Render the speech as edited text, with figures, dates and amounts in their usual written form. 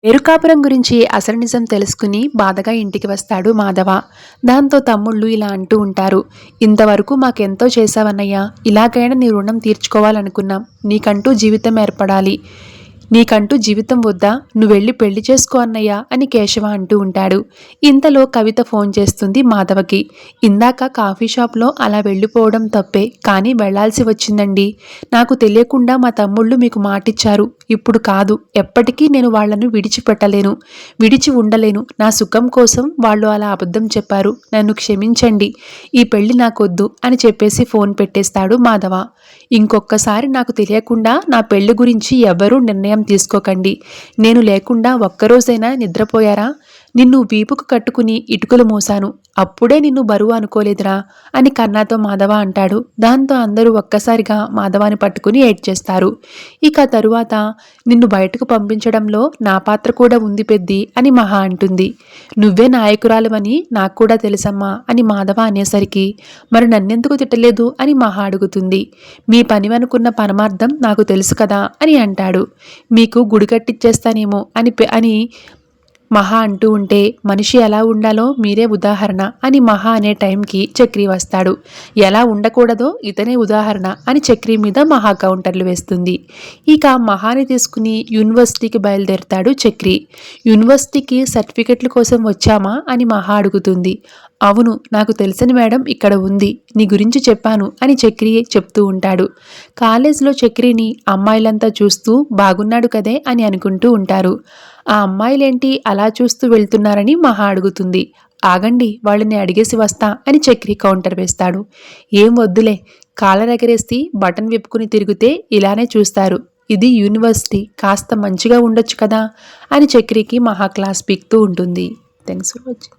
ఎరుకాపురం గురించి అసలు నిజం తెలుసుకుని బాధగా ఇంటికి వస్తాడు మాధవ. దాంతో తమ్ముళ్ళు ఇలా అంటూ ఉంటారు. ఇంతవరకు మాకెంతో చేశావన్నయ్య, ఇలాగైనా నీ రుణం తీర్చుకోవాలనుకున్నాం. నీకంటూ జీవితం ఏర్పడాలి. నీకంటూ జీవితం వద్దా? నువ్వెళ్ళి పెళ్లి చేసుకో అన్నయ్య అని కేశవ అంటూ ఉంటాడు. ఇంతలో కవిత ఫోన్ చేస్తుంది మాధవకి. ఇందాక కాఫీ షాప్లో అలా వెళ్ళిపోవడం తప్పే, కానీ వెళ్లాల్సి వచ్చిందండి. నాకు తెలియకుండా మా తమ్ముళ్ళు మీకు మాటిచ్చారు. ఇప్పుడు కాదు, ఎప్పటికీ నేను వాళ్లను విడిచిపెట్టలేను, విడిచి ఉండలేను. నా సుఖం కోసం వాళ్ళు అలా అబద్ధం చెప్పారు. నన్ను క్షమించండి. ఈ పెళ్లి నాకొద్దు అని చెప్పేసి ఫోన్ పెట్టేస్తాడు మాధవ. ఇంకొక్కసారి నాకు తెలియకుండా నా పెళ్లి గురించి ఎవరూ నిర్ణయం తీసుకోకండి. నేను లేకుండా ఒక్కరోజైనా నిద్రపోయారా? నిన్ను వీపుకు కట్టుకుని ఇటుకలు మోసాను. అప్పుడే నిన్ను బరువు అనుకోలేదురా అని కన్నాతో మాధవ అంటాడు. దాంతో అందరూ ఒక్కసారిగా మాధవాన్ని పట్టుకుని ఏడ్చేస్తారు. ఇక తరువాత నిన్ను బయటకు పంపించడంలో నా పాత్ర కూడా ఉంది పెద్ది అని మహా అంటుంది. నువ్వే నాయకురాలువని నాకు కూడా తెలుసమ్మా అని మాధవ అనేసరికి, మరి నన్నెందుకు తిట్టలేదు అని మహా అడుగుతుంది. మీ పనివనుకున్న పరమార్థం నాకు తెలుసు కదా అని అంటాడు. మీకు గుడి కట్టిచ్చేస్తానేమో అని మహా అంటూ ఉంటే, మనిషి ఎలా ఉండాలో మీరే ఉదాహరణ అని మహా అనే టైంకి చక్రి వస్తాడు. ఎలా ఉండకూడదో ఇతనే ఉదాహరణ అని చక్రి మీద మహా కౌంటర్లు వేస్తుంది. ఇక మహాని తీసుకుని యూనివర్సిటీకి బయలుదేరుతాడు చక్రి. యూనివర్సిటీకి సర్టిఫికెట్ల కోసం వచ్చామా అని మహా అడుగుతుంది. అవును, నాకు తెలిసిన మేడం ఇక్కడ ఉంది, నీ గురించి చెప్పాను అని చక్రి చెప్తూ ఉంటాడు. కాలేజ్లో చక్రిని అమ్మాయిలంతా చూస్తూ బాగున్నాడు కదే అని అనుకుంటూ ఉంటారు. ఆ అమ్మాయిలేంటి అలా చూస్తూ వెళ్తున్నారని మహా అడుగుతుంది. ఆగండి, వాళ్ళని అడిగేసి వస్తా అని చక్రి కౌంటర్ వేస్తాడు. ఏం వద్దులే, కాలర్ ఎగరేసి బటన్ విప్పుకుని తిరిగితే ఇలానే చూస్తారు. ఇది యూనివర్సిటీ, కాస్త మంచిగా ఉండొచ్చు కదా అని చక్రికి మహా క్లాస్ పీక్తూ ఉంటుంది. Thanks for watching.